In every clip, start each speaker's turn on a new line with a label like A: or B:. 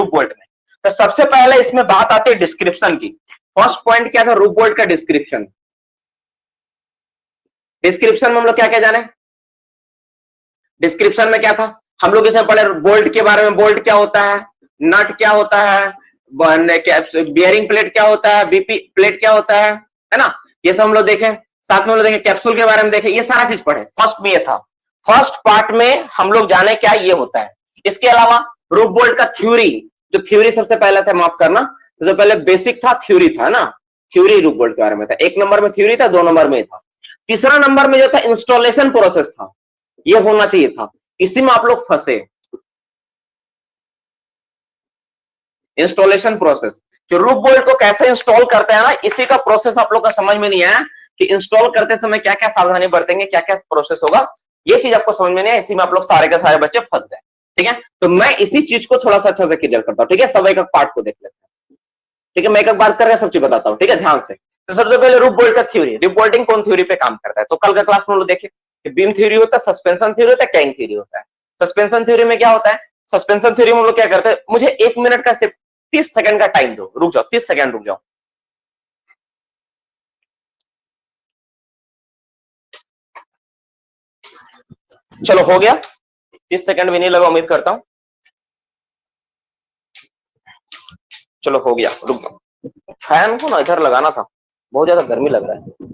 A: Roof bolt में। तो सबसे पहले इसमें बात आती है डिस्क्रिप्शन की। फर्स्ट पॉइंट क्या था रूफ बोल्ट का? डिस्क्रिप्शन। डिस्क्रिप्शन में हम लोग क्या क्या जाने? डिस्क्रिप्शन में क्या था हम लोग इसमें पढ़े बोल्ट के बारे में। बोल्ट क्या होता है, नट क्या होता है, बियरिंग प्लेट क्या होता है, बीपी प्लेट क्या होता है ना, ये सब हम लोग देखें। साथ में हम लोग देखें कैप्सूल के बारे में देखें, ये सारा चीज पढ़े। फर्स्ट में ये था, फर्स्ट पार्ट में हम लोग जाने क्या ये होता है। इसके अलावा रूफ बोल्ट का थ्योरी, जो थ्योरी सबसे पहले था, माफ करना, सबसे पहले बेसिक था, थ्योरी था ना, थ्योरी रूफ बोल्ट के बारे में था। 1 नंबर में थ्योरी था, 2 नंबर में था। तीसरा नंबर में जो था इंस्टॉलेशन प्रोसेस था, ये होना चाहिए था। इसी में आप लोग फंसे। इंस्टॉलेशन प्रोसेस, जो रूफ बोल्ट को कैसे इंस्टॉल करते हैं ना, इसी का प्रोसेस आप लोग का समझ में नहीं आया कि इंस्टॉल करते समय क्या क्या सावधानी बरतेंगे, क्या क्या प्रोसेस होगा, ये चीज आपको समझ में नहीं है। इसी में आप लोग सारे के सारे बच्चे फंस गए। ठीक है, तो मैं इसी चीज को थोड़ा सा अच्छा से क्लियर करता हूँ। ठीक है, सब एक एक पार्ट को देख लेते हैं। ठीक है, मैं एक एक बात करके सब चीज बताता हूँ। ठीक है, ध्यान से। तो सबसे पहले रूफ बोल्ट का थ्योरी। रूफ बोल्टिंग कौन थ्योरी पे काम करता है? तो कल का क्लास में लोग देखे बीम थ्योरी होता है, सस्पेंशन थ्योरी होता है, कैंग थ्योरी होता है। सस्पेंशन थ्योरी में क्या होता है? सस्पेंशन थ्योरी में हम लोग क्या करते हैं, मुझे 1 मिनट का सिर्फ 30 सेकंड का टाइम दो, रुक जाओ 30 सेकंड रुक जाओ। चलो हो गया, 30 सेकंड भी नहीं लगा, उम्मीद करता हूं। चलो हो गया, रुक जाओ। फैन को ना इधर लगाना था, बहुत ज्यादा गर्मी लग रहा है।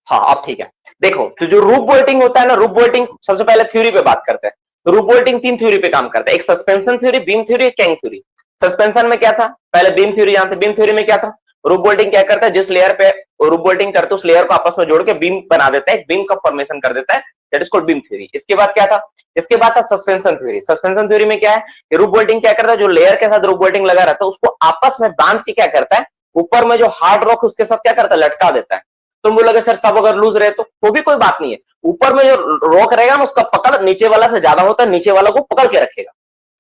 A: हाँ अब ठीक है। देखो, तो जो रूफ बोल्टिंग होता है ना, रूफ बोल्टिंग सबसे पहले थ्योरी पे बात करते हैं। तो रूफ बोल्टिंग 3 थ्योरी पे काम करता है, एक suspension theory, beam theory, Kang theory. Suspension में क्या था? पहले बीम थ्योरी जानते। बीम थ्योरी में क्या था? रूफ बोल्टिंग क्या करता है, जिस लेयर पे रूफ बोल्टिंग करते उस लेयर को आपस में जोड़ के बीम बना देता है, बीम का फॉर्मेशन कर देता है, that is called beam theory. इसके बाद क्या था? इसके बाद था सस्पेंशन थ्योरी। सस्पेंशन थ्योरी में क्या है, रूफ बोल्टिंग क्या करता है, जो लेयर के साथ रूफ बोल्टिंग लगा रहता है उसको आपस में बांध के क्या करता है, ऊपर में जो हार्ड रॉक उसके साथ क्या करता है, लटका देता है। तुम बोलोगे सर सब अगर लूज रहे तो भी कोई बात नहीं है, ऊपर में जो रॉक रहेगा ना उसका पकड़ नीचे वाला से ज्यादा होता है, नीचे वाला को पकड़ के रखेगा,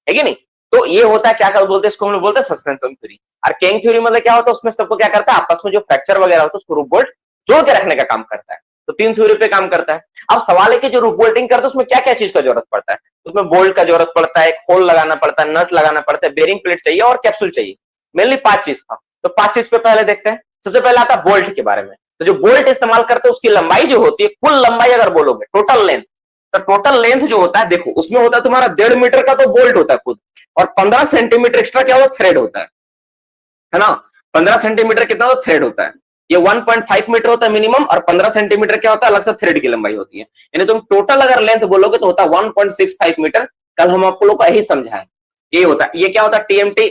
A: है कि नहीं? तो ये होता है, क्या कर बोलते हैं इसको, हम लोग बोलते हैं सस्पेंशन थ्योरी। और कैंग थ्योरी मतलब क्या होता है, उसमें सबको क्या करता है, आपस में जो फ्रैक्चर वगैरह होता है उसको रूफ बोल्ट जोड़ के रखने का काम करता है। तो 3 थ्योरी पे काम करता है। अब सवाल है कि जो रूफ बोल्टिंग करता है उसमें क्या क्या चीज का जरूरत पड़ता है? उसमें बोल्ट का जरूरत पड़ता है, एक होल लगाना पड़ता है, नट लगाना पड़ता है, बेरिंग प्लेट चाहिए और कैप्सूल चाहिए। मेनली 5 चीज था। तो 5 चीज पे पहले देखते हैं। सबसे पहले आता है बोल्ट के बारे में। तो जो बोल्ट इस्तेमाल करते हैं उसकी लंबाई जो होती है, कुल लंबाई अगर बोलोगे टोटल लेंथ, तो टोटल लेंथ जो होता है, देखो उसमें होता है तुम्हारा 1.5 मीटर का तो बोल्ट होता है खुद, और 15 सेंटीमीटर एक्स्ट्रा क्या होता है, थ्रेड होता है ना। 15 सेंटीमीटर कितना तो थ्रेड होता है। ये 1.5 मीटर होता है मिनिमम, और 15 सेंटीमीटर क्या होता है, अलग से थ्रेड की लंबाई होती है। यानी तुम टोटल अगर लेंथ बोलोगे तो होता है 1.65 मीटर। कल हम आपको लोग को यही समझाएं। ये होता है, ये क्या होता है, टीएमटी,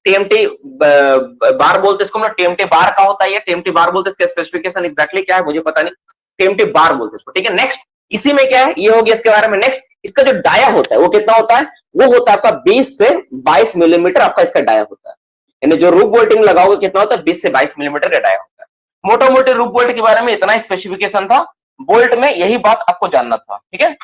A: टीएमटी बार बोलते इसको, मतलब टीएमटी बार का होता है, ये टीएमटी बार बोलते, इसका स्पेसिफिकेशन एग्जैक्टली क्या है मुझे पता नहीं, टीएमटी बार बोलते इसको। ठीक है, नेक्स्ट इसी में क्या है, ये हो गया इसके बारे में। नेक्स्ट इसका जो डाया होता है वो कितना होता है, वो होता है आपका 20 से 22 मिलीमीटर आपका इसका डाया होता है। यानी जो रूफ बोल्टिंग लगाओगे कितना होता है, 20 से 22 मिलीमीटर का डाया होता है। मोटा मोटे रूफ बोल्ट के बारे में इतना स्पेसिफिकेशन था, बोल्ट में यही बात आपको जानना था। ठीक है,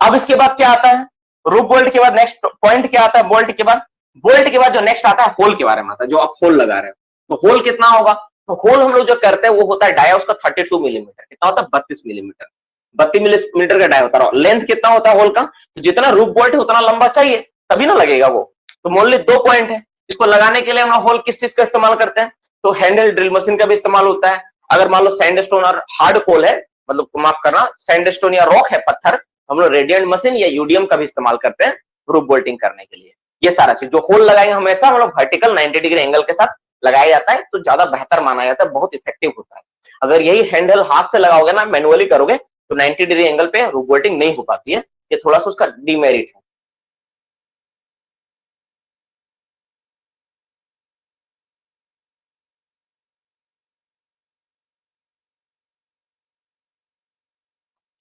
A: अब इसके बाद क्या आता है, रूफ बोल्ट के बाद नेक्स्ट पॉइंट क्या आता है, बोल्ट के बाद, बोल्ट के बाद जो नेक्स्ट आता है होल के बारे में आता है। जो आप होल लगा रहे हो तो होल कितना होगा, तो होल हम लोग जो करते हैं वो होता है डाया उसका 32 मिलीमीटर, कितना होता है 32 मिलीमीटर, 32 मिलीमीटर का डाया होता है। लेंथ कितना होता है होल का, तो जितना रूफ बोल्ट है उतना लंबा चाहिए तभी ना लगेगा वो। तो मोनली 2 पॉइंट है, इसको लगाने के लिए हम लोग होल किस चीज का इस्तेमाल करते हैं, तो हैंडल ड्रिल मशीन का भी इस्तेमाल होता है। अगर मान लो सैंडस्टोन और हार्ड कोल है, मतलब माफ करना सैंडस्टोन या रॉक है पत्थर, हम लोग रेडियंट मशीन या यूडीएम का भी इस्तेमाल करते हैं रूफ बोल्टिंग करने के लिए। ये सारा चीज जो होल लगाएंगे हमेशा हम लोग वर्टिकल 90 डिग्री एंगल के साथ लगाया जाता है, तो ज्यादा बेहतर माना जाता है, बहुत इफेक्टिव होता है। अगर यही हैंडल हाथ से लगाओगे ना, मैनुअली करोगे, तो 90 डिग्री एंगल पे रूफ बोल्टिंग नहीं हो पाती है। ये थोड़ा सा उसका डिमेरिट है।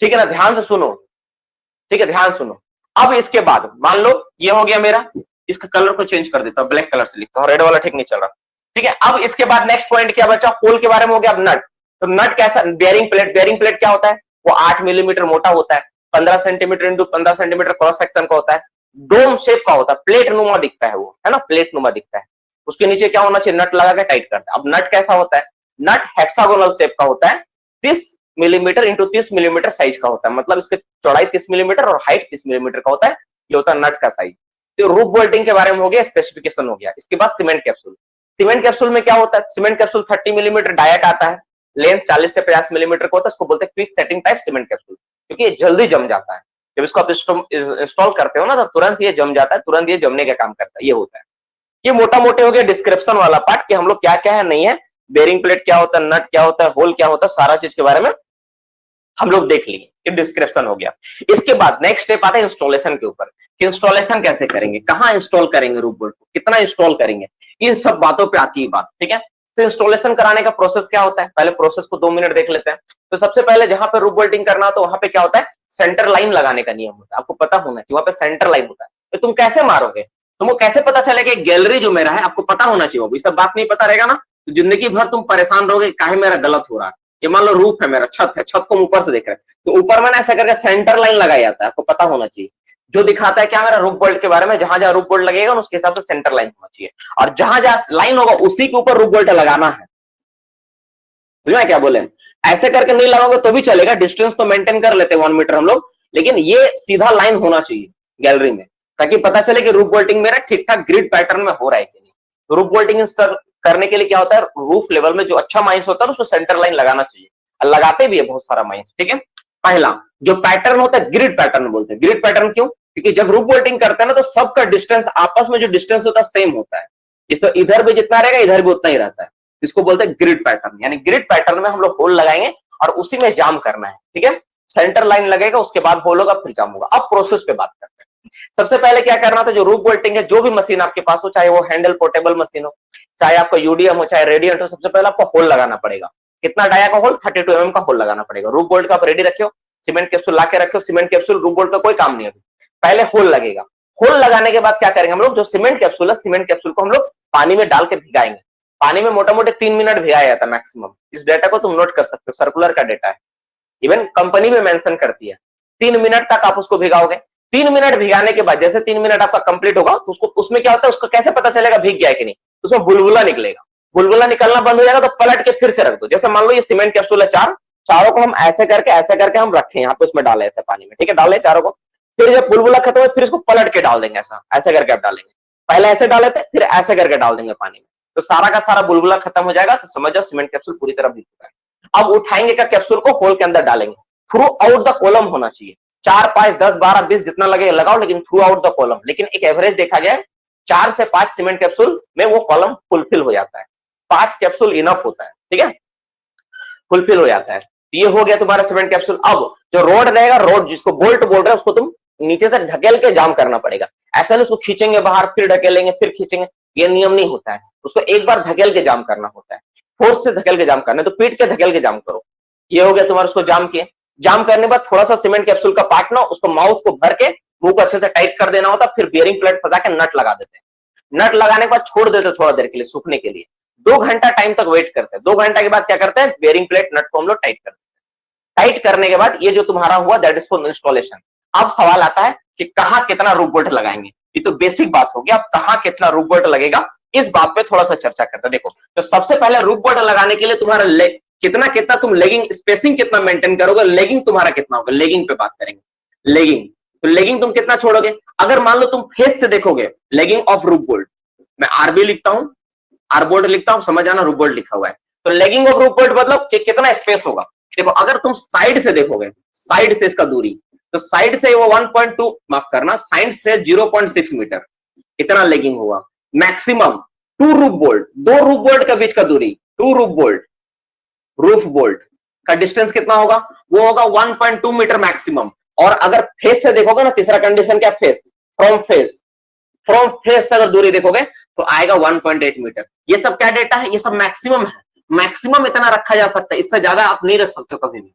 A: ठीक है ना, ध्यान से सुनो। ठीक है, ध्यान सुनो। अब इसके बाद मान लो ये हो गया मेरा, इसका कलर को चेंज कर देता हूं, ब्लैक कलर से लिखता हूं, रेड वाला ठीक नहीं चल रहा। ठीक है, अब इसके बाद नेक्स्ट पॉइंट क्या बचा, होल के बारे में हो गया। अब नट, तो नट कैसा, बेयरिंग प्लेट, बेयरिंग प्लेट क्या होता है, वो 8 मिलीमीटर मोटा होता है, 15 centimetre into 15 centimetre cross section का होता है, डोम शेप का होता है, प्लेट नुमा दिखता है वो, है ना, प्लेट नुमा दिखता है। उसके नीचे क्या होना चाहिए, नट लगा के टाइट करता है। अब नट कैसा होता है, नट हेक्सागोनल शेप का होता है, 30 मिलीमीटर इंटू 30 मिलीमीटर साइज का होता है, मतलब इसकी चौड़ाई 30 मिलीमीटर और हाइट 30 मिलीमीटर का होता है। ये होता है नट का साइज। तो रूफ बोल्टिंग के बारे में हो गया, स्पेसिफिकेशन हो गया। इसके बाद सीमेंट कैप्सूल। सीमेंट कैप्सूल में क्या होता है? सीमेंट कैप्सूल 30 मिलीमीटर डायट आता है, लेंथ 40 से 50 मिलीमीटर का होता है। इसको बोलते हैं quick setting type cement capsule, क्योंकि ये जल्दी जम जाता है। जब इसको आप इंस्टॉल करते हो ना तो तुरंत ये जम जाता है, तुरंत ये जमने का काम करता है, ये होता है। ये मोटा मोटे हो गया डिस्क्रिप्शन वाला पार्ट कि हम लोग क्या क्या है नहीं है, बेरिंग प्लेट क्या होता है, नट क्या होता है, होल क्या होता है, सारा चीज के बारे में हम लोग देख लिए। ये डिस्क्रिप्शन हो गया। इसके बाद नेक्स्ट स्टेप आता है इंस्टॉलेशन के ऊपर, कि इंस्टॉलेशन कैसे करेंगे, कहां इंस्टॉल करेंगे रूफ बोल्ट को, कितना इंस्टॉल करेंगे, इन सब बातों पे आती है बात। ठीक है, तो इंस्टॉलेशन कराने का प्रोसेस क्या होता है, पहले प्रोसेस को 2 मिनट देख लेते हैं। तो सबसे पहले जहां पे रूफ बोल्टिंग करना हो तो वहां पे क्या होता है, सेंटर लाइन लगाने का नियम होता है। आपको पता होना कि वहां पे सेंटर लाइन होता है। तो तुम कैसे मारोगे, तुमको कैसे पता चलेगा गैलरी जो मेरा है, आपको पता होना चाहिए। वो सब बात नहीं पता रहेगा ना तो जिंदगी भर तुम परेशान रहोगे, काहे मेरा गलत हो रहा है। ये मान लो रूफ है मेरा, छत है, छत को ऊपर से देख रहे हैं तो ऊपर में ना ऐसा करके सेंटर लाइन लगाया जाता है, आपको पता होना चाहिए। जो दिखाता है क्या मेरा रूफ बोल्ट के बारे में, जहां जहां रूफ बोल्ट लगेगा उसके हिसाब से सेंटर लाइन होना चाहिए, और जहां जहां लाइन होगा उसी के ऊपर रूफ बोल्ट लगाना है। समझ क्या बोले, ऐसे करके नहीं लगाओगे तो भी चलेगा, डिस्टेंस तो मेंटेन कर लेते हैं 1 मीटर हम लोग, लेकिन ये सीधा लाइन होना चाहिए गैलरी में, ताकि पता चले कि रूफ बोल्टिंग मेरा ठीक ठाक ग्रिड पैटर्न में हो रहा है कि नहीं। रूफ बोल्टिंग इंस्टॉल करने के लिए क्या होता है, रूफ लेवल में जो अच्छा माइंस होता है उसको सेंटर लाइन लगाना चाहिए, लगाते भी है बहुत सारा माइंस। ठीक है, पहला जो पैटर्न होता है ग्रिड पैटर्न बोलते हैं। ग्रिड पैटर्न क्यों, क्योंकि जब रूफ बोल्टिंग करते हैं ना तो सबका डिस्टेंस आपस में जो डिस्टेंस होता है सेम होता है, इस तो इधर भी जितना रहेगा इधर भी उतना ही रहता है। इसको बोलते हैं ग्रिड पैटर्न। यानी ग्रिड पैटर्न में हम लोग होल लगाएंगे और उसी में जाम करना है। ठीक है, सेंटर लाइन लगेगा, उसके बाद होल होगा, फिर जाम होगा। अब प्रोसेस पे बात करते हैं। सबसे पहले क्या करना था, जो रूफ बोल्टिंग है, जो भी मशीन आपके पास हो, चाहे वो हैंडल पोर्टेबल मशीन हो, चाहे आपका यूडीएम हो, चाहे रेडियंट हो, सबसे पहले आपको होल लगाना पड़ेगा। कितना डाया का होल, 32 mm का होल लगाना पड़ेगा। रूफ बोल्ट का आप रेडी रखियो, सीमेंट कैप्सूल ला के रखियो। सीमेंट कैप्सूल रूफ बोल्ट का कोई काम नहीं है, पहले होल लगेगा। होल लगाने के बाद क्या करेंगे हम लोग, जो सीमेंट कैप्सूल है, सीमेंट कैप्सूल को हम लोग पानी में डाल के भिगाएंगे। पानी में मोटा मोटे 3 मिनट भिगाया जाता है मैक्सिमम। इस डेटा को तुम नोट कर सकते हो, सर्कुलर का डेटा है, इवन कंपनी में मेंशन करती है। 3 मिनट तक आप उसको भिगाओगे। 3 मिनट भिगाने के बाद जैसे 3 मिनट आपका कंप्लीट होगा तो उसको, उसमें क्या होता है, उसको कैसे पता चलेगा भीग गया है कि नहीं, उसमें बुलबुला निकलेगा। बुलबुला निकलना बंद हो जाएगा तो पलट के फिर से रख दो। जैसे मान लो ये सीमेंट कैप्सूल है, चारों को हम ऐसे करके हम रखें यहाँ पे, उसमें डाले ऐसे पानी में। ठीक है, डाले चारों को, फिर जब बुलबुला खत्म हो फिर इसको पलट के डाल देंगे, ऐसे करके आप डालेंगे। पहले ऐसे डाले थे, फिर ऐसे करके डाल देंगे पानी में, तो सारा का सारा बुलबुला खत्म हो जाएगा। तो समझ जाओ सीमेंट कैप्सूल पूरी तरह भीग चुका है। अब उठाएंगे का कैप्सूल को होल के अंदर डालेंगे। थ्रू आउट द कॉलम होना चाहिए, 4, 5, 10, 12, 20 जितना लगे लगाओ, लेकिन थ्रू आउट द कॉलम। लेकिन एक एवरेज देखा जाए 4 से 5 सीमेंट कैप्सूल में वो कॉलम फुलफिल हो जाता है। 5 कैप्सूल इनफ होता है। ठीक है, फुलफिल हो जाता है। ये हो गया तुम्हारा सीमेंट कैप्सूल। अब जो रोड रहेगा, रोड जिसको बोल्ट बोल रहे हैं, उसको तुम नीचे से ढकेल के जाम करना पड़ेगा। ऐसा नहीं उसको खींचेंगे बाहर, फिर ढकेलेंगे, फिर खींचेंगे, ये नियम नहीं होता है। उसको एक बार धकेल के जाम करना होता है, फोर्स से धकेल के जाम करना है, तो पीट के धकेल के जाम करो। ये हो गया तुम्हारा, उसको जाम किए। जाम करने के बाद थोड़ा सा सीमेंट कैप्सूल का पार्ट ना, उसको माउथ को भर के मुंह को अच्छे से टाइट कर देना होता है। फिर बियरिंग प्लेट फंसा के नट लगा देते हैं। नट लगाने के बाद छोड़ देते थोड़ा देर के लिए सूखने के लिए, 2 घंटा टाइम तक वेट करते हैं। 2 घंटा के बाद क्या करते हैं, बियरिंग प्लेट नट को हम लोग टाइट करते हैं। टाइट करने के बाद ये जो तुम्हारा हुआ, दैट इज फॉर इंस्टॉलेशन। अब सवाल आता है कि कहां कितना रूफ बोल्ट लगाएंगे। ये तो बेसिक बात होगी, अब कहां कितना रूफ बोल्ट लगेगा इस बात पे थोड़ा सा चर्चा करते हैं। देखो, तो सबसे पहले रूफ बोल्ट लगाने के लिए तुम्हारा कितना तुम लेगिंग स्पेसिंग कितना मेंटेन करोगे, लेगिंग तुम्हारा कितना होगा, लेगिंग पे बात करेंगे। लेगिंग, तो लेगिंग तुम कितना छोड़ोगे। अगर मान लो तुम फेस से देखोगे, लेगिंग ऑफ रूफ बोल्ट, मैं आरबी लिखता हूं, आर बोल्ट लिखता हूं, समझ आना, रूफ बोल्ट लिखा हुआ है। तो लेगिंग ऑफ रूफ बोल्ट मतलब कि कितना स्पेस होगा। देखो, अगर तुम साइड से देखोगे, साइड से इसका दूरी, तो साइड से वो 1.2, माफ करना, साइड से 0.6 मीटर इतना लेगिंग हुआ। Maximum 2 roof bolt, 2 roof bolt के बीच का दूरी, 2 रूफ बोल्ट का डिस्टेंस कितना होगा, वो होगा 1.2 मीटर मैक्सिमम। और अगर फेस से देखोगे ना, तीसरा कंडीशन क्या, फेस, फ्रॉम फेस से अगर दूरी देखोगे तो आएगा 1.8 मीटर। ये सब क्या डेटा है, ये सब मैक्सिमम है। मैक्सिमम इतना रखा जा सकता है, इससे ज्यादा आप नहीं रख सकते हो कभी भी।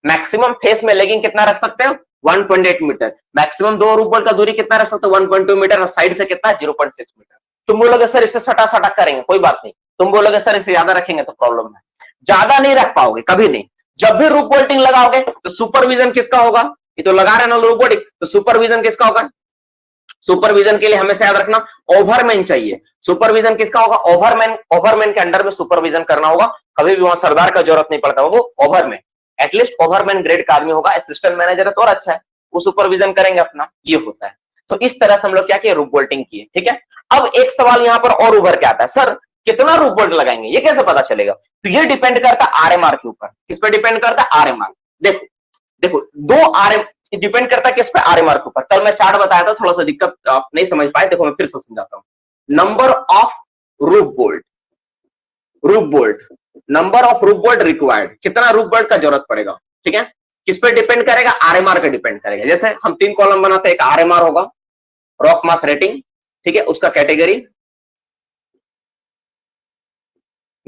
A: मैक्सिमम फेस में लेगिंग कितना रख सकते हो, 1.8 मीटर। मैक्सिमम 2 रूफ बोल्ट का दूरी कितना रख सकते हो, 1.2 मीटर, और साइड से कितना, 0.6 मीटर। तुम बोलोगे सर इससे सटा सटा करेंगे, कोई बात नहीं। तुम बोलोगे सर इससे ज्यादा रखेंगे तो प्रॉब्लम है, ज्यादा नहीं रख पाओगे कभी नहीं। जब भी रूफ बोल्टिंग लगाओगे तो सुपरविजन किसका होगा, ये तो लगा रहे ना रूफ बोल्टिंग, तो सुपरविजन किसका होगा। सुपरविजन के लिए हमेशा याद रखना, ओवरमैन चाहिए। सुपरविजन किसका होगा, ओवरमैन। ओवरमैन के अंडर में सुपरविजन करना होगा, कभी भी वहां सरदार का जरूरत नहीं पड़ता, वो ओवरमैन। एटलीस्ट ओवरमैन ग्रेड का आदमी होगा, असिस्टेंट मैनेजर है तो और अच्छा है, वो सुपरविजन करेंगे अपना, ये होता है। तो इस तरह से हम लोग क्या किए, रूफ बोल्टिंग किए, ठीक है। अब एक सवाल यहां पर और उभर के आता है, सर कितना रूफ बोल्ट लगाएंगे, ये कैसे पता चलेगा? तो ये डिपेंड करता है आरएमआर के ऊपर। किस पे डिपेंड करता है? आरएमआर। देखो देखो, दो आरएम डिपेंड करता है किस पे, आरएमआर के ऊपर। कल मैं चार्ट बताया था, थोड़ा सा दिक्कत आप नहीं समझ पाए, देखो मैं फिर से समझाता हूं। Number of roof bolt, roof bolt, number of roof bolt required, कितना रूफ बोल्ट का जरूरत पड़ेगा, ठीक है। किस पे डिपेंड करेगा? आरएमआर पे डिपेंड करेगा। जैसे हम 3 कॉलम बनाते हैं, एक आरएमआर होगा, रॉक मास रेटिंग, ठीक है, उसका कैटेगरी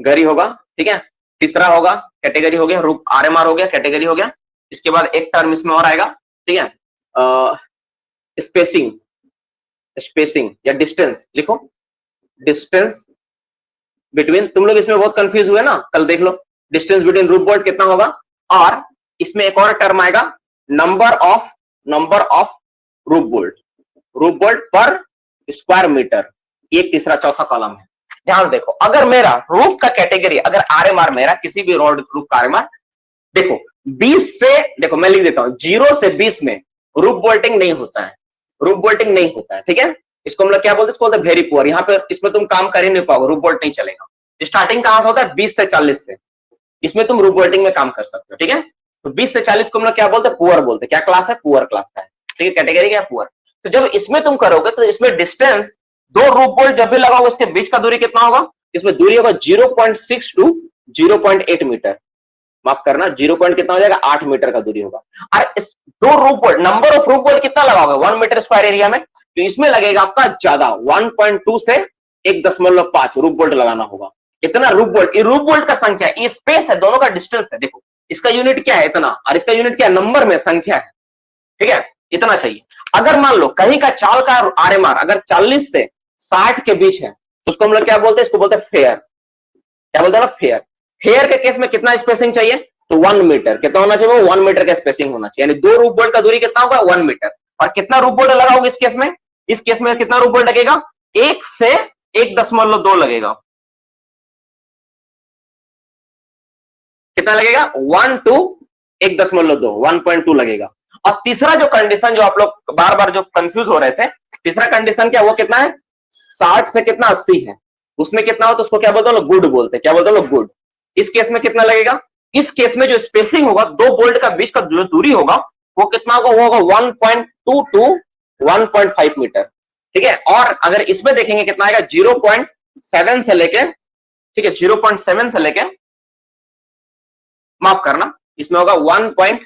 A: गरी होगा, ठीक है। तीसरा होगा कैटेगरी हो गया, रूप आरएमआर हो गया, कैटेगरी हो गया। इसके बाद एक टर्म इसमें और आएगा, ठीक है, स्पेसिंग, स्पेसिंग या डिस्टेंस लिखो, डिस्टेंस बिटवीन। तुम लोग इसमें बहुत कंफ्यूज हुए ना, कल देख लो, डिस्टेंस बिटवीन रूफ बोल्ट कितना होगा। और इसमें एक और टर्म आएगा, number of roof bolt, roof bolt पर स्क्वायर मीटर, एक तीसरा चौथा कॉलम है। ध्यान से देखो, अगर मेरा रूफ का कैटेगरी, अगर आरएमआर मेरा किसी भी रोड रूफ का आरएमआर, देखो 20 से, देखो मैं लिख देता हूं, 0 से 20 में रूफ बोल्टिंग नहीं होता है, रूफ बोल्टिंग नहीं होता है, ठीक है। इसको हम लोग क्या बोलते हैं? इसको बोलते हैं वेरी पुअर। यहाँ पे इसमें तुम काम कर ही नहीं पाओगे, रूफ बोल्ट नहीं चलेगा। स्टार्टिंग कहां से होता है? 20 से 40 से, इसमें तुम रूफ बोल्टिंग में काम कर सकते हो, ठीक है। तो 20 से 40 को हम लोग क्या बोलते हैं? पुअर बोलते हैं। क्या क्लास है? पुअर क्लास का है, ठीक है, कैटेगरी क्या है? पुअर। तो जब इसमें तुम करोगे तो इसमें डिस्टेंस, दो रूफ बोल्ट जब भी लगाओगे इसके बीच का दूरी कितना होगा? इसमें दूरी होगा 0.6 टू 0.8 मीटर, माफ करना, 0 पॉइंट कितना हो जाएगा? 8 मीटर का दूरी होगा। और इस दो roof bolt, number of roof bolt कितना लगाओगे 1 मीटर स्क्वायर एरिया में? तो इसमें लगेगा आपका ज्यादा, 1.2 से 1.5 रूफ बोल्ट लगाना होगा। इतना रूफ बोल्ट, ये रूफ बोल्ट का संख्या, ये स्पेस है, दोनों का डिस्टेंस है। देखो इसका यूनिट क्या है? इतना, और इसका यूनिट क्या है? नंबर में संख्या है, ठीक है, इतना चाहिए। अगर मान लो कहीं का चाल का आरएमआर अगर 40 से 60 के बीच है तो उसको हम लोग क्या बोलते हैं? इसको बोलते हैं फेयर। क्या बोलते हैं ना? फेयर। फेयर के केस में कितना स्पेसिंग चाहिए? तो 1 मीटर। कितना होना चाहिए? 1 मीटर का स्पेसिंग होना चाहिए, यानी दो रूफ बोल्ट का दूरी कितना होगा? 1 मीटर। और कितना रूफ बोल्ट लगाओगे इस केस में? इस केस में कितना रूफ बोल्ट लगेगा? 1 से 1.2 लगेगा। कितना लगेगा? 1 टू 1.2, 1.2 लगेगा। और तीसरा जो कंडीशन, जो आप लोग बार बार जो कंफ्यूज हो रहे थे, तीसरा कंडीशन क्या, वो कितना है? 60 से कितना 80 है, उसमें कितना हो तो उसको क्या बोलते हैं? गुड बोलते हैं। क्या बोलते हैं? गुड। इस केस में कितना लगेगा? इस केस में जो स्पेसिंग होगा, दो बोल्ट का बीच का जो दूरी होगा वो कितना होगा? वो होगा 1.2 टू 1.5 मीटर, ठीक है। और अगर इसमें देखेंगे कितना आएगा? 0.7 से लेके, ठीक है, 0.7 से लेके, माफ करना, इसमें होगा 1.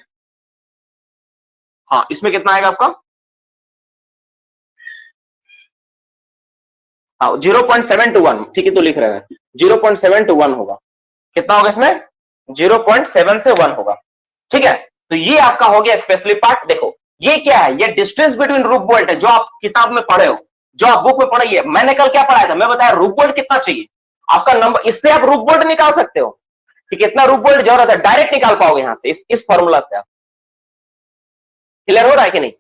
A: हाँ, इसमें कितना आएगा आपका? हाँ, 0.7 टू 1, ठीक है, तो लिख रहे हैं 0.7 टू 1 होगा। कितना होगा इसमें? 0.7 से 1 होगा, ठीक है। तो ये आपका हो गया स्पेशली पार्ट। देखो ये क्या है? ये डिस्टेंस बिटवीन रूफ बोल्ट है, जो आप किताब में पढ़े हो, जो आप बुक में पढ़े। मैंने कल क्या पढ़ाया था? मैं बताया रूफ बोल्ट कितना चाहिए आपका नंबर, इससे आप रूफ बोल्ट निकाल सकते हो कि कितना रूफ बोल्ट जरूरत है, डायरेक्ट निकाल पाओगे यहां से, इस फॉर्मूला से। आप क्लियर हो रहा है कि नहीं?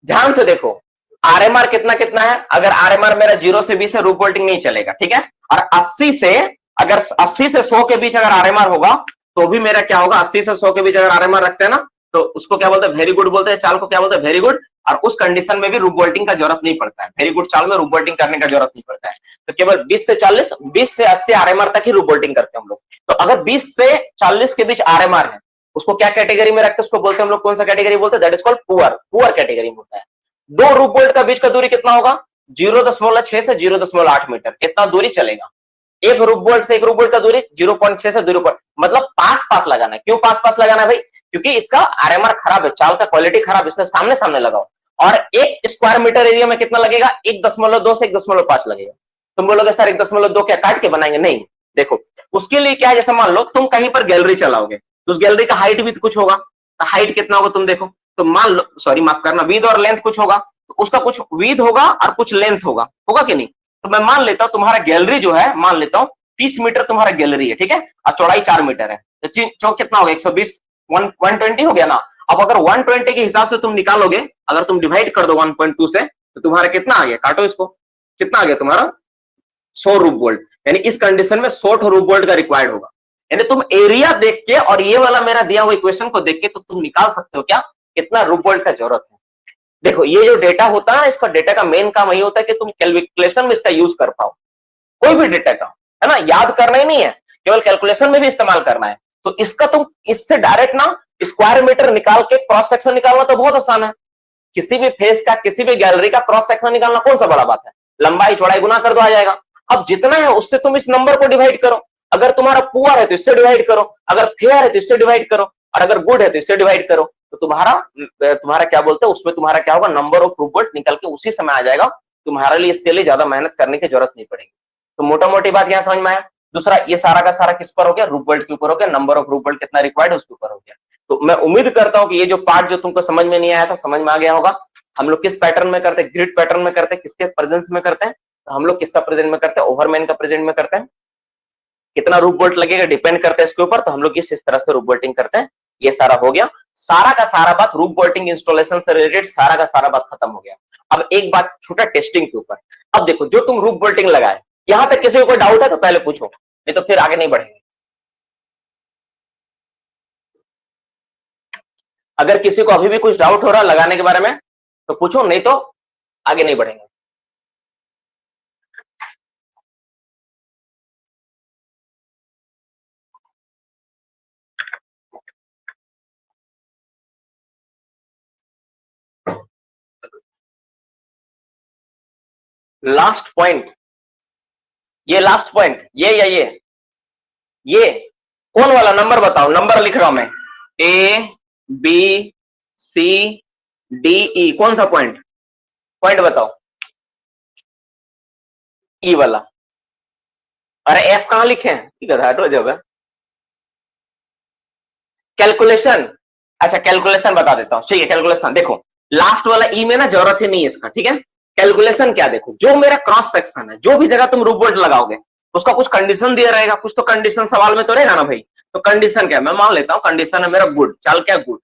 A: ध्यान से देखो, आरएमआर कितना कितना है? अगर आरएमआर मेरा 0 से 20 है, रूफ बोल्टिंग नहीं चलेगा, ठीक है। और 80 से, अगर 80 से 100 के बीच अगर आरएमआर होगा तो भी मेरा क्या होगा? 80 से 100 के बीच अगर आरएमआर रखते हैं ना, तो उसको क्या बोलते हैं? वेरी गुड बोलते हैं। चाल को क्या बोलते हैं? Very good. और उस कंडीशन में भी रूफ बोल्टिंग का जरूरत नहीं पड़ता है, वेरी गुड चाल में रूफ बोल्टिंग करने का जरूरत नहीं पड़ता है। तो केवल 20 से 40, 20 से 80 आरएमआर तक ही रूफ बोल्टिंग करते हैं हम लोग। तो अगर 20 से 40 के बीच आरएमआर है, उसको क्या कैटेगरी में रखते हैं? उसको बोलते हैं हम लोग, कौन सा कैटेगरी बोलते हैं? That is called poor. Poor category में होता है। दो रूफ बोल्ट का बीच का दूरी कितना होगा? 0.6 से 0.8 मीटर, इतना दूरी चलेगा। एक रूफ बोल्ट से एक रूफ बोल्ट का दूरी 0.6 से 0, मतलब पास लगाना है। क्यों पास लगाना है भाई? क्योंकि इसका आरएमआर खराब है, चाल का क्वालिटी खराब, इसलिए सामने सामने लगाओ। और 1 स्क्वायर मीटर एरिया में कितना लगेगा? 1.2 से 1.5 लगेगा। तुम बोलोगे सर 1.2 क्या काट के बनाएंगे? नहीं, देखो उसके लिए क्या है, जैसे मान लो तुम कहीं पर गैलरी चलाओगे तो उस गैलरी का हाइट भी कुछ होगा। तो हाइट कितना होगा तुम देखो, तो मान लो, सॉरी माफ करना, विड्थ और लेंथ कुछ होगा, तो उसका कुछ विड्थ होगा और कुछ लेंथ होगा कि नहीं? तो मैं मान लेता हूं तुम्हारा गैलरी जो है, मान लेता हूं 30 मीटर तुम्हारा गैलरी है, ठीक है, और चौड़ाई 4 मीटर है, तो चौक कितना होगा? 120, 120 हो गया ना। अब अगर 120 के हिसाब से तुम निकालोगे, अगर तुम डिवाइड कर दो 1.2 से, तो तुम्हारा कितना आ गया, काटो इसको, कितना आ गया तुम्हारा 100 रूप वोल्ट। यानी इस कंडीशन में 100 रूप वोल्ट का रिक्वायर्ड होगा। यानी तुम एरिया देख के और ये वाला मेरा दिया हुआ इक्वेशन को देख के तो तुम निकाल सकते हो क्या कितना रूप वोल्ट का जरूरत है। देखो ये जो डेटा होता है, इसका डेटा का मेन काम यही होता है कि तुम कैलकुलेशन में इसका यूज कर पाओ, कोई भी डेटा का, है ना, याद करना ही नहीं है, केवल कैलकुलेशन में भी इस्तेमाल करना है। तो इसका तुम इससे डायरेक्ट ना स्क्वायर मीटर निकाल के क्रॉस सेक्शन निकालना तो बहुत आसान है। किसी भी फेस का, किसी भी गैलरी का क्रॉस सेक्शन निकालना कौन सा बड़ा बात है, लंबाई चौड़ाई गुना कर दो आ जाएगा। अब जितना है उससे तुम इस नंबर को डिवाइड करो, अगर तुम्हारा पुअर है तो इससे डिवाइड करो, अगर फेयर है तो इससे डिवाइड करो, और अगर गुड है तो इससे डिवाइड करो, तो तुम्हारा क्या बोलते हैं उसमें तुम्हारा क्या होगा, नंबर ऑफ रूप वोल्ट निकल के उसी समय आ जाएगा। तुम्हारे लिए इसके लिए ज्यादा मेहनत करने की जरूरत नहीं पड़ेगी। तो मोटा मोटी बात यहां समझ में आया। दूसरा, ये सारा का सारा किस पर हो गया, रूप वोल्ट के ऊपर हो गया, नंबर ऑफ रूप वोल्ट कितना रिक्वायर्ड है उसके ऊपर हो गया। तो मैं उम्मीद करता हूं कि ये जो पार्ट जो तुमको समझ में नहीं आया था समझ में आ गया होगा। हम लोग किस पैटर्न में करते हैं, ग्रिड पैटर्न में करते हैं, किसके प्रेजेंस में करते हैं, तो हम लोग किसका प्रेजेंट में करते हैं, ओवरमैन का प्रेजेंट में करते हैं। कितना रूप वोल्ट लगेगा डिपेंड करता है इसके ऊपर, तो हम लोग इस तरह से रूप वोल्टिंग करते हैं। ये सारा हो गया, सारा का सारा बात रूप वोल्टिंग इंस्टॉलेशन से रिलेटेड सारा का सारा बात खत्म हो गया। अब एक बात छोटा टेस्टिंग के ऊपर। अब देखो जो तुम रूप वोल्टिंग लगाए, यहां तक किसी को कोई डाउट है तो पहले पूछो, नहीं तो फिर आगे नहीं बढ़ेंगे। अगर किसी को अभी भी कुछ डाउट हो रहा है लगाने के बारे में तो पूछो, नहीं तो आगे नहीं बढ़ेंगे। लास्ट पॉइंट, ये लास्ट पॉइंट, ये या ये कौन वाला नंबर बताओ, नंबर लिख रहा हूं मैं, A B C D E, कौन सा पॉइंट, पॉइंट बताओ, ई वाला। अरे एफ कहां लिखे हैं, हटो जब है कैलकुलेशन। अच्छा कैलकुलेशन बता देता हूं, ठीक है। कैलकुलेशन देखो, लास्ट वाला ई में ना जरूरत ही नहीं है इसका, ठीक है। कैलकुलेशन क्या, देखो जो मेरा क्रॉस सेक्शन है, जो भी जगह तुम रूप वोल्ट लगाओगे उसका कुछ कंडीशन दिया रहेगा, कुछ तो कंडीशन सवाल में तो रहेगा ना भाई। तो कंडीशन क्या है, मैं मान लेता हूं कंडीशन है मेरा गुड, चाल क्या गुड,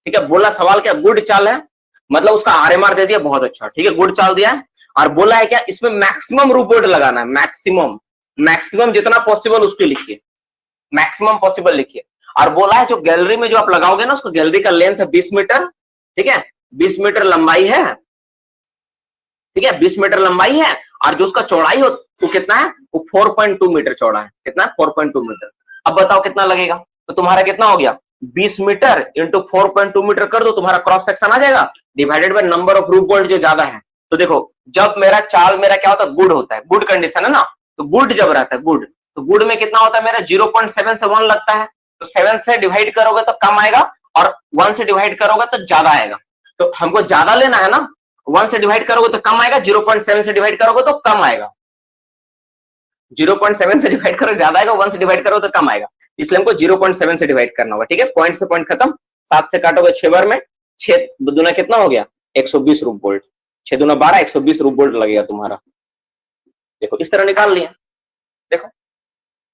A: ठीक है। बोला सवाल क्या, गुड चाल है, मतलब उसका आरएमआर दे दिया, बहुत अच्छा, ठीक है, गुड चाल दिया है। और बोला है क्या, इसमें मैक्सिमम रूप वोल्ट लगाना है, मैक्सिमम, मैक्सिमम जितना पॉसिबल उसको लिखिए, मैक्सिमम पॉसिबल लिखिए। और बोला है जो गैलरी में जो आप लगाओगे ना, उसको गैलरी का लेंथ है 20 मीटर, ठीक है, 20 मीटर लंबाई है, ठीक है, 20 मीटर लंबाई है। और जो उसका चौड़ाई हो वो कितना है, वो 4.2 मीटर चौड़ा है, कितना है 4.2 मीटर। अब बताओ कितना लगेगा, तो तुम्हारा कितना हो गया, 20 मीटर इंटू 4.2 मीटर कर दो, तुम्हारा क्रॉस सेक्शन आ जाएगा, डिवाइडेड बाय नंबर ऑफ रूप वोल्ट जो ज्यादा है। तो देखो जब मेरा चाल मेरा क्या होता है, गुड होता है, गुड कंडीशन है ना, तो गुड जब रहता है गुड, तो गुड में कितना होता है मेरा 0.7 से 1 लगता है, तो 7 से डिवाइड करोगे तो कम आएगा, और 1 से डिवाइड करोगे तो ज्यादा आएगा। तो हमको ज्यादा लेना है ना, 1 से डिवाइड करोगे तो कम आएगा, 0.7 से डिवाइड करोगे तो कम आएगा, 0.7 से डिवाइड करो ज्यादा आएगा, 1 से डिवाइड करो तो कम आएगा, इसलिए हमको 0.7 से डिवाइड करना होगा, ठीक है। पॉइंट से पॉइंट खत्म, 7 से काटोगे 6 बार में, 6 दुना कितना हो गया 120 रूप वोल्ट, 6 दुना 12, 120 रूप वोल्ट लगेगा तुम्हारा। देखो इस तरह निकाल लिया। देखो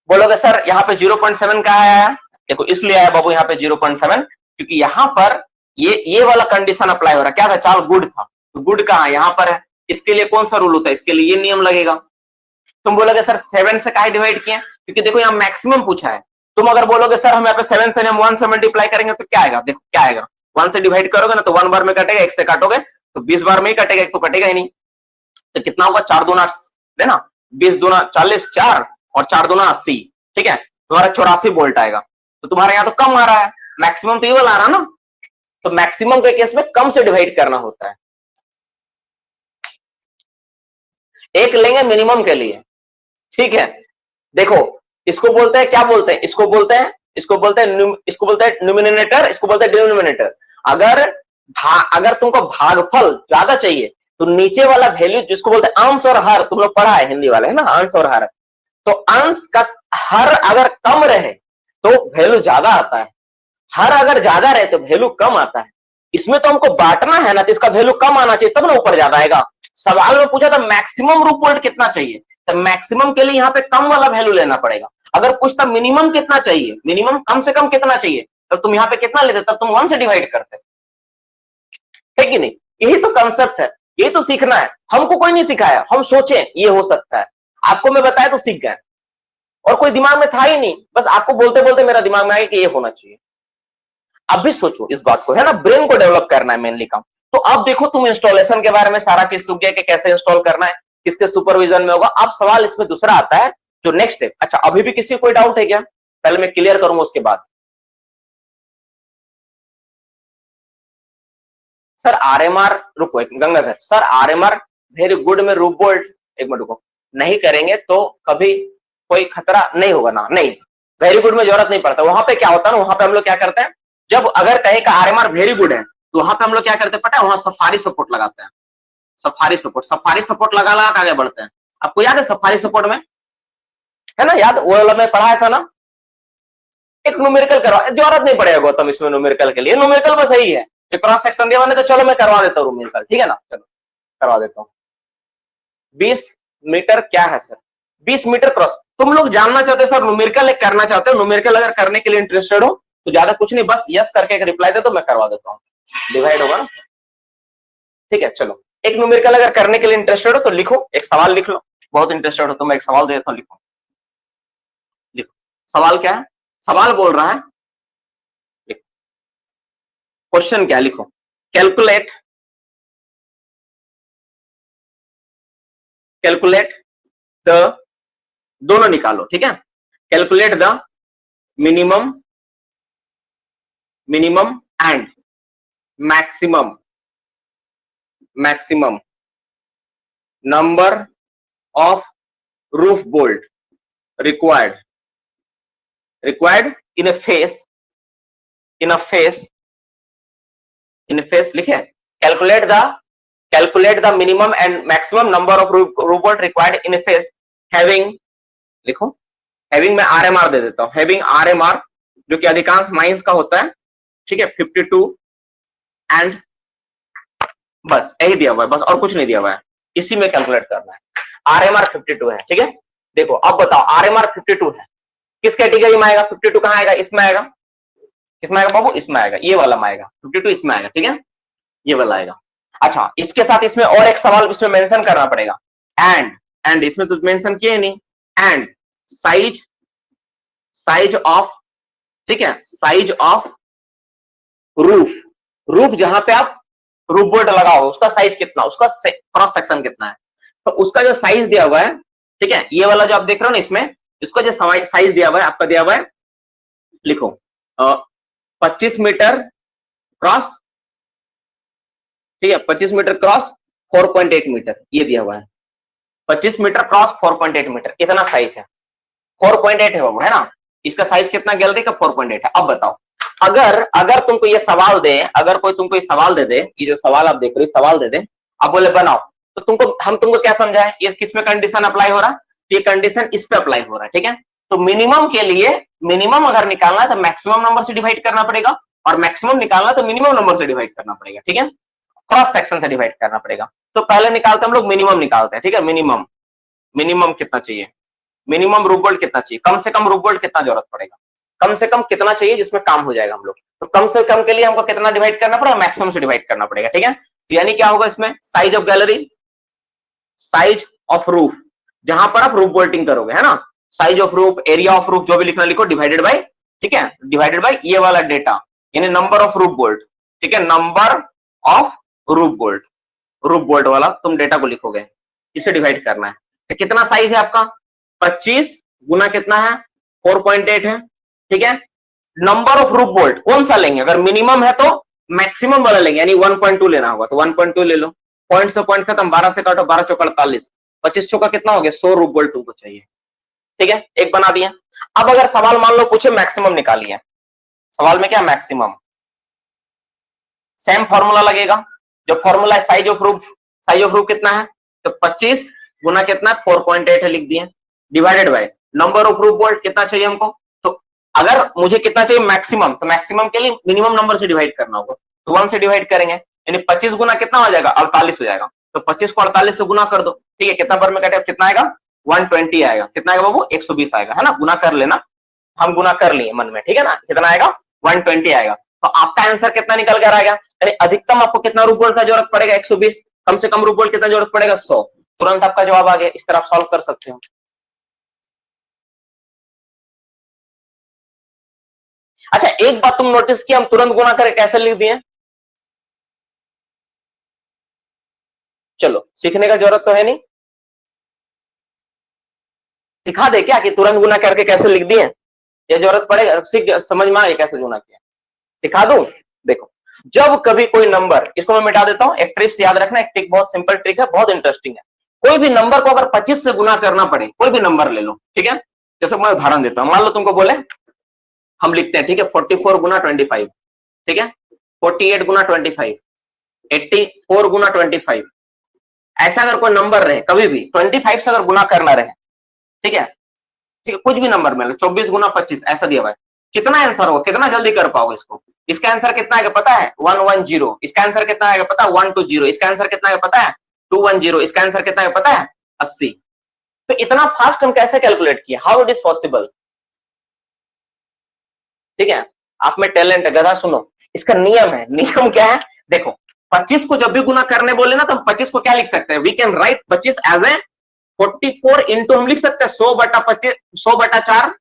A: बोलोगे सर यहाँ पे 0.7 का आया, देखो इसलिए आया बाबू यहाँ पे 0.7, क्योंकि यहाँ पर ये वाला कंडीशन अप्लाई हो रहा है, क्या था, चाल गुड था, तो गुड कहाँ यहाँ पर है, इसके लिए कौन सा रूल होता है, इसके लिए ये नियम लगेगा। तुम बोलोगे सर 7 से काहे डिवाइड किया, क्योंकि देखो यहाँ मैक्सिमम पूछा है। तुम अगर बोलोगे सर हम यहाँ पे 7 से हम 1 से मल्टीप्लाई करेंगे तो क्या आएगा, देखो क्या आएगा, 1 से डिवाइड करोगे ना तो 1 बार में कटेगा, 1 से काटोगे तो 20 बार में ही कटेगा, 1 तो कटेगा ही नहीं। तो कितना होगा, 4 दूना देना 20 दूना 40, 4 और 4 दूना 80, ठीक है, तुम्हारा 84 वोल्ट आएगा। तो तुम्हारे यहाँ तो कम आ रहा है, मैक्सिमम तो ये वाला आ रहा ना, तो मैक्सिमम के केस में कम से डिवाइड करना होता है, एक लेंगे मिनिमम के लिए, ठीक है। देखो इसको बोलते हैं, क्या बोलते हैं, इसको बोलते हैं न्यूमिनेटर, इसको बोलते हैं डिनोमिनेटर। अगर तुमको भागफल ज्यादा चाहिए तो नीचे वाला वैल्यू जिसको बोलते हैं अंश और हर, तुम लोग पढ़ा है हिंदी वाले है ना, अंश और हर, तो अंश का हर अगर कम रहे तो वैल्यू ज्यादा आता है, हर अगर ज्यादा रहे तो वैल्यू कम आता है। इसमें तो हमको बांटना है ना, तो इसका वैल्यू कम आना चाहिए तब ना ऊपर ज्यादा आएगा। सवाल में पूछा था मैक्सिमम रूप वोल्ट कितना चाहिए, तो मैक्सिमम के लिए यहाँ पे कम वाला वैल्यू लेना पड़ेगा। अगर पूछता मिनिमम कितना चाहिए, मिनिमम कम से कम कितना चाहिए, तब तुम यहाँ पे कितना लेते, तब तुम 1 से डिवाइड करते, है कि नहीं? यही तो कंसेप्ट है, यही तो सीखना है। हमको कोई नहीं सिखाया, हम सोचे ये हो सकता है, आपको मैं बताया तो सीख गए, और कोई दिमाग में था ही नहीं, बस आपको बोलते बोलते मेरा दिमाग में आया कि ये होना चाहिए। अब भी सोचो इस बात को, है ना, ब्रेन को डेवलप करना है मेनली काम। तो अब देखो तुम इंस्टॉलेशन के बारे में सारा चीज सीख गया कि कैसे इंस्टॉल करना है, किसके सुपरविजन में होगा। अब सवाल इसमें दूसरा आता है जो नेक्स्ट स्टेप। अच्छा, अभी भी किसी को कोई डाउट है क्या? पहले मैं क्लियर करूंगा उसके बाद। सर आरएमआर, रुको एक गंगाधर सर, आरएमआर वेरी गुड में रूफ बोल्ट, एक मिनट रुको, नहीं करेंगे तो कभी कोई खतरा नहीं होगा ना? नहीं, वेरी गुड में जरूरत नहीं पड़ता। वहां पे क्या होता है ना, वहां पे हम लोग क्या करते हैं, जब अगर कहीं का आरएमआर वेरी गुड है तो वहां पे हम लोग क्या करते हैं पता है, वहां सफारी सपोर्ट लगाते हैं। सफारी सपोर्ट, सफारी सपोर्ट लगा लगा के आगे बढ़ते हैं। आपको याद है सफारी सपोर्ट में, है ना, याद वो वाला मैं पढ़ाया था ना, एक न्यूमेरिकल करवा, जरूरत नहीं पड़ेगा गौतम इसमें न्यूमेरिकल के लिए, न्यूमेरिकल बस सही है, जो क्रॉस सेक्शन दिया मैंने तो चलो मैं करवा देता हूँ न्यूमेरिकल, ठीक है ना, चलो करवा देता हूँ। 20 मीटर क्या है सर? 20 metre cross. तुम लोग जानना चाहते हो सर न्यूमेरिकल करना चाहते हो, न्यूमेरिकल अगर करने के लिए इंटरेस्टेड हो तो ज्यादा कुछ नहीं, बस यस करके एक रिप्लाई दे तो मैं करवा देता हूँ, डिवाइड होगा ना, ठीक है। चलो एक न्यूमेरिकल अगर करने के लिए इंटरेस्टेड हो तो लिखो, एक सवाल लिख लो, बहुत इंटरेस्टेड हो तो मैं एक सवाल दे देता हूँ, लिखो लिखो। सवाल क्या है? सवाल बोल रहा है, क्वेश्चन क्या, लिखो कैलकुलेट, कैलकुलेट द, दोनों निकालो, ठीक है, calculate the minimum, minimum and maximum, maximum number of roof bolt required, required in a face, in a face, in a face लिखे, calculate the minimum and maximum number of roof bolt required in a face having, लिखो having में RMR दे देता हूं, having RMR जो कि अधिकांश mines का होता है, ठीक है, 52 एंड बस यही दिया हुआ है, बस और कुछ नहीं दिया हुआ है, इसी में कैलकुलेट करना है। RMR 52 है, ठीक है। देखो अब बताओ RMR 52 है, किस कैटेगरी में आएगा? 52 कहां आएगा? इसमें आएगा, किसमें आएगा बाबू? इसमें आएगा, ये वाला में आएगा, 52 इसमें आएगा, ठीक है, ये वाला आएगा। अच्छा इसके साथ इसमें और एक सवाल इसमें मेंशन करना पड़ेगा, एंड इसमें तो मेंशन किए नहीं, एंड साइज, साइज ऑफ, ठीक है, साइज ऑफ रूफ, रूफ जहां पे आप रूफ बोल्ट लगाओ उसका साइज कितना, उसका क्रॉस सेक्शन कितना है, तो उसका जो साइज दिया हुआ है, ठीक है, ये वाला जो आप देख रहे हो ना इसमें, इसको जो साइज दिया हुआ है आपका, दिया हुआ है, लिखो 25 मीटर क्रॉस, ठीक है, 25 मीटर क्रॉस 4.8 मीटर, ये दिया हुआ है, 25 मीटर क्रॉस 4.8 मीटर, इतना साइज है, 4.8 है बाबू, है ना, इसका साइज कितना गैलरी का? 4.8 है। अब बताओ अगर तुमको ये सवाल दे, अगर कोई तुमको ये सवाल दे दे, ये जो सवाल आप देख रहे हो सवाल दे दे, अब बोले बनाओ, तो तुमको क्या समझा है, ये किस में कंडीशन अप्लाई हो रहा है? ये कंडीशन इस पे अप्लाई हो रहा है, ठीक है। तो मिनिमम के लिए, मिनिमम अगर निकालना है तो मैक्सिमम नंबर से डिवाइड करना पड़ेगा, और मैक्सिमम निकालना तो मिनिमम नंबर से डिवाइड करना पड़ेगा, ठीक है, क्रॉस सेक्शन से डिवाइड करना पड़ेगा। तो पहले निकालते हम लोग मिनिमम निकालते हैं, ठीक है, मिनिमम, मिनिमम कितना चाहिए, मिनिमम रूफ बोल्ट कितना चाहिए, कम से कम रूफ बोल्ट कितना जरूरत पड़ेगा, कम से कम कितना चाहिए जिसमें काम हो जाएगा हम लोग, तो कम से कम के लिए हमको कितना डिवाइड करना पड़ेगा? मैक्सिमम से डिवाइड करना पड़ेगा, ठीक है। तो यानी क्या होगा इसमें, size of gallery, size of roof, जहां पर आप रूफ बोल्टिंग करोगे, है ना, size of roof, area of roof, जो भी लिखना लिखो, डिवाइडेड बाय, ठीक है, डिवाइडेड बाय ये वाला डेटा, यानी नंबर ऑफ रूफ बोल्ट, ठीक है, number of roof bolt, roof bolt वाला तुम डेटा को लिखोगे, इसे डिवाइड करना है। तो कितना साइज है आपका? 25 गुना कितना है? 4.8 है, ठीक है। नंबर ऑफ रूफ बोल्ट कौन सा लेंगे? अगर मिनिमम है तो मैक्सिमम वाला लेंगे, यानी 1.2 लेना होगा, तो 1.2 ले लो, पॉइंट से पॉइंट खत्म, 12 से काटो, 12 चौका 48, 25 चौका कितना हो गया? 100 रूफ बोल्ट तुमको चाहिए, ठीक है, एक बना दिया। अब अगर सवाल मान लो पूछे मैक्सिमम निकालिए, सवाल में क्या मैक्सिमम, सेम फॉर्मूला लगेगा, जो फॉर्मूला है size of roof, size of roof कितना है? तो 25 गुना कितना है? 4.8 है, लिख दिए, divided by number of roof bolt कितना चाहिए हमको, तो अगर मुझे कितना चाहिए मैक्सिमम, तो मैक्सिमम के लिए मिनिमम नंबर से डिवाइड करना होगा, तो 1 से डिवाइड करेंगे, यानी 25 गुना कितना हो जाएगा? 48 हो जाएगा, तो 25 को 48 से गुना कर दो, ठीक है, कितना बार में कटे, कितना आएगा? 120 आएगा, कितना आएगा बाबू? 120 आएगा, है ना, गुना कर लेना, हम गुना कर लिए मन में, ठीक है ना, कितना आएगा? 120 आएगा। तो आपका आंसर कितना निकल कर आएगा? यानी अधिकतम आपको कितना रूप बोल्ट का जरूरत पड़ेगा? 120। कम से कम रूप बोल्ट कितना जरूरत पड़ेगा? 100। तुरंत आपका जवाब आ गया। इस तरह आप सॉल्व कर सकते हो। अच्छा, एक बात तुम नोटिस किया, हम तुरंत गुना करके कैसे लिख दिए? चलो, सीखने का जरूरत तो है नहीं, सिखा दे क्या कि तुरंत गुना करके कैसे लिख दिए? ये जरूरत पड़ेगा? सीख समझ में आए कैसे गुना किया? सिखा दूं? देखो, जब कभी कोई नंबर, इसको मैं मिटा देता हूं, एक ट्रिक्स याद रखना, एक ट्रिक बहुत सिंपल ट्रिक है, बहुत इंटरेस्टिंग है। कोई भी नंबर को अगर 25 से गुना करना पड़े, कोई भी नंबर ले लो, ठीक है? जैसे मैं उदाहरण देता हूं, मान लो तुमको बोले, हम लिखते हैं, ठीक है, 44 गुना 25, ठीक है, 48 गुना 25, 84 गुना 25। ऐसा अगर कोई नंबर रहे कभी भी 25 से अगर गुना करना रहे, ठीक है, ठीक है, कुछ भी नंबर में 24 गुना 25 ऐसा दिया हुआ है, कितना आंसर होगा? कितना जल्दी कर पाओगे इसको? इसका आंसर कितना आएगा पता है? 110। इसका आंसर कितना आएगा पता है? 120। इसका आंसर कितना आएगा पता है? 210। इसका आंसर कितना आएगा पता है? 80। तो इतना फास्ट हम कैसे कैलकुलेट किए? How it is possible? ठीक है, आप में टैलेंट है गधा। सुनो, इसका नियम है। नियम क्या है? देखो, 25 को जब भी गुना करने बोले ना, तो हम 25 को क्या लिख सकते हैं? We can write 25 as a 44 into, हम लिख सकते हैं 100 बटा 25, 100 बटा 4।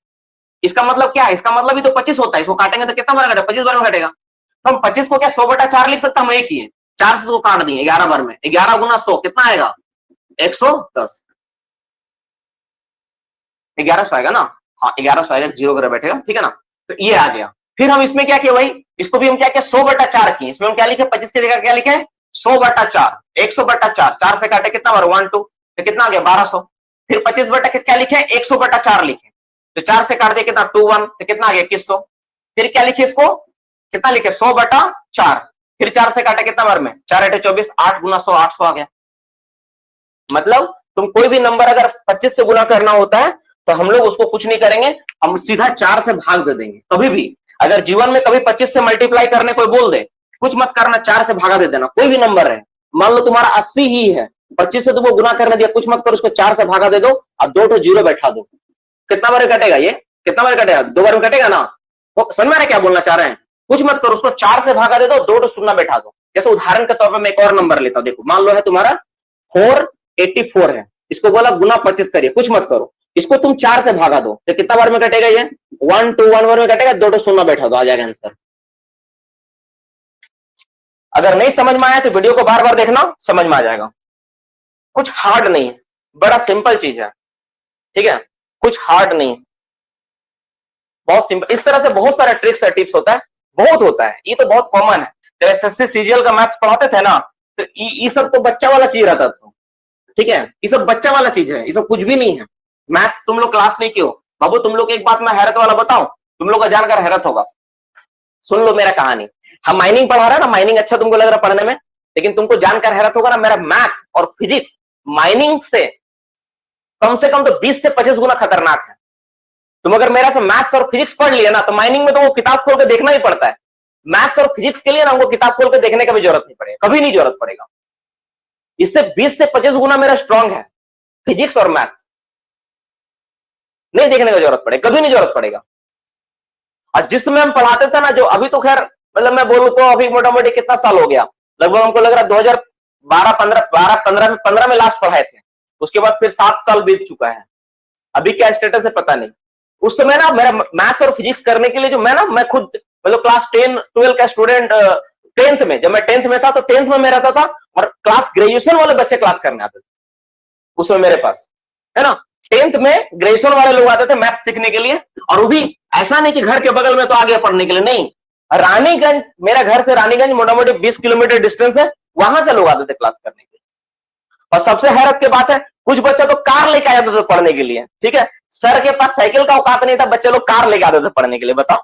A: इसका मतलब क्या है? इसका मतलब ही तो 25 होता है। इसको काटेंगे तो कितना बार कटेगा? 25 बार में कटेगा। तो हम 25 को क्या 100 बटा 4 लिख सकते हैं? हम एक ही है, 4 से इसको काट दिए 11 बार में। 11 गुना 100 कितना आएगा? 110। 1100 आएगा ना? हाँ, 1100 आएगा, जीरो कर बैठेगा, ठीक है ना? तो ये आ गया। फिर हम इसमें क्या किया भाई? इसको भी हम क्या किया? 100 बटा 4 किए। इसमें हम क्या लिखे? 25 की जगह क्या लिखे? 100 बटा 4। 100 बटा 4, 4 से काटे कितना बार? 1 2, तो कितना आ गया? 1200। फिर 25 बटा क्या लिखे? 100 बटा 4 लिखे, तो 4 से काट दिया कितना? 2 1, तो कितना आ गया? 2100। फिर क्या लिखे? इसको कितना लिखे? 100 बटा 4। फिर 4 से काटे कितना बार में? 4 8 24, 8 गुना 100, 800 आ गया। मतलब तुम कोई भी नंबर अगर 25 से गुना करना होता है, तो हम लोग उसको कुछ नहीं करेंगे, हम सीधा 4 से भाग दे देंगे। कभी भी अगर जीवन में कभी 25 से मल्टीप्लाई करने कोई बोल दे, कुछ मत करना, 4 से भागा दे देना। कोई भी नंबर है, मान लो तुम्हारा 80 ही है, 25 से तुमको गुना करने दिया, कुछ मत करो, उसको 4 से भागा दे दो, अब 2 तो जीरो बैठा दो। कितना बार कटेगा ये? कितना बार कटेगा? 2 बार में कटेगा ना? समझ में आ रहा है क्या बोलना चाह रहे हैं? कुछ मत करो, उसको 4 से भागा दे दो, 2 तो शून्य बैठा दो। जैसे उदाहरण के तौर पर मैं एक और नंबर लेता हूं, देखो, मान लो है तुम्हारा 484 है, इसको बोला गुना 25 करिए, कुछ मत करो, इसको तुम 4 से भागा दो, तो कितना बार में कटेगा ये? 1 2 1 बार में कटेगा, 2 तो शून्य बैठा दो, आ जाएगा आंसर। अगर नहीं समझ में आया तो वीडियो को बार बार देखना, समझ में आ जाएगा। कुछ हार्ड नहीं है, बड़ा सिंपल चीज है, ठीक है, कुछ हार्ड नहीं, बहुत सिंपल। इस तरह से बहुत सारे ट्रिक्स और टिप्स होता है, बहुत होता है, ये तो बहुत कॉमन है। जब एसएससी सीजीएल का मैथ्स पढ़ाते थे ना, तो ये सब तो बच्चा वाला चीज रहता था, ठीक है, ये सब बच्चा वाला चीज है, ये सब कुछ भी नहीं है। मैथ्स तुम लोग क्लास नहीं किए हो बाबू। तुम लोग एक बात मैं हैरत वाला बताऊं, तुम लोग का जानकर हैरत होगा। सुन लो मेरा कहानी। हम माइनिंग पढ़ा रहे हैं ना, माइनिंग अच्छा तुमको लग रहा है पढ़ने में, लेकिन तुमको जानकर हैरत होगा ना, मेरा मैथ और फिजिक्स माइनिंग से कम तो 20 से 25 गुना खतरनाक है। तुम अगर मेरा से मैथ्स और फिजिक्स पढ़ लिया ना, तो माइनिंग में तो वो किताब खोल के देखना ही पड़ता है। मैथ्स और फिजिक्स के लिए ना हमको किताब खोल के देखने का भी जरूरत नहीं पड़ेगा, कभी नहीं जरूरत पड़ेगा। इससे 20 से 25 गुना मेरा स्ट्रांग है फिजिक्स और मैथ्स। नहीं देखने का जरूरत पड़ेगा, कभी नहीं जरूरत पड़ेगा। और जिसमें हम पढ़ाते थे ना, जो अभी तो खैर मतलब मैं बोलूं तो अभी मोटा मोटी कितना साल हो गया, लगभग हमको लग रहा है 2012 15 में लास्ट पढ़ाए थे। उसके बाद फिर 7 साल बीत चुका है। अभी क्या स्टेटस है पता नहीं। उस समय ना मेरा मैथ्स और फिजिक्स करने के लिए जो मैं खुद मतलब क्लास 10 12 का स्टूडेंट, 10th में, जब मैं 10th में था तो 10th में मैं रहता था, और क्लास ग्रेजुएशन वाले बच्चे क्लास करने आते थे उसमें मेरे पास, है ना। 10th में ग्रेजुएशन वाले लोग आते थे मैथ्स सीखने के लिए, और वो भी ऐसा नहीं कि घर के बगल में तो आगे पढ़ने के लिए, नहीं, रानीगंज, मेरा घर से रानीगंज मोटा मोटी 20 किलोमीटर डिस्टेंस है, वहां से लोग आते थे क्लास करने के लिए। और सबसे हैरत की बात है, कुछ बच्चे तो कार लेके आते थे पढ़ने के लिए, ठीक है, सर के पास साइकिल का औकात नहीं था, बच्चे लोग कार लेके आते थे पढ़ने के लिए, बताओ,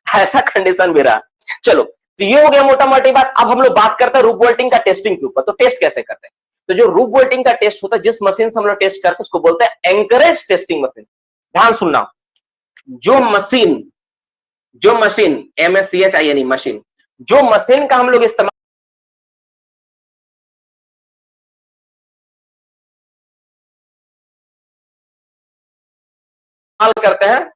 A: ऐसा कंडीशन भी रहा। चलो, तो ये हो गया मोटा मोटी बात। अब हम लोग बात करते हैं रूप बोल्टिंग का टेस्टिंग के ऊपर। तो टेस्ट कैसे करते हैं? तो जो रूप बोल्टिंग का टेस्ट होता है, जिस मशीन से हम लोग टेस्ट करते हैं, उसको बोलते हैं एंकरेज टेस्टिंग मशीन। ध्यान सुनना, जो मशीन MSCHIN मशीन, जो मशीन का हम लोग इस्तेमाल करते हैं,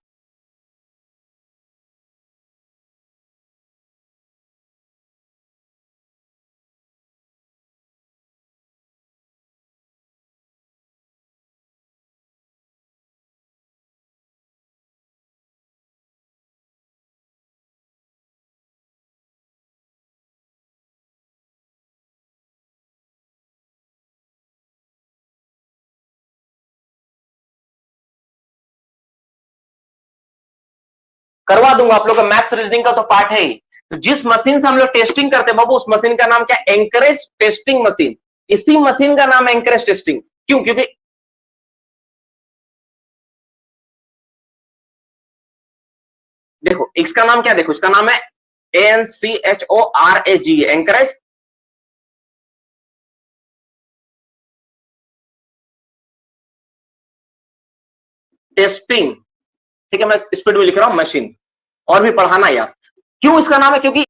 A: करवा दूंगा, आप लोग का मैथ्स रीजनिंग का तो पार्ट है ही। तो जिस मशीन से हम लोग टेस्टिंग करते हैं बाबू, उस मशीन का नाम क्या? Anchorage testing machine. इसी मशीन का नाम है एंकरेज टेस्टिंग। क्यों? क्योंकि देखो इसका नाम क्या, देखो इसका नाम है ANCHORAG, एंकरेज टेस्टिंग। ठीक है, मैं स्पीड में लिख रहा हूं मशीन, और भी पढ़ाना यार। क्यों इसका नाम है? क्योंकि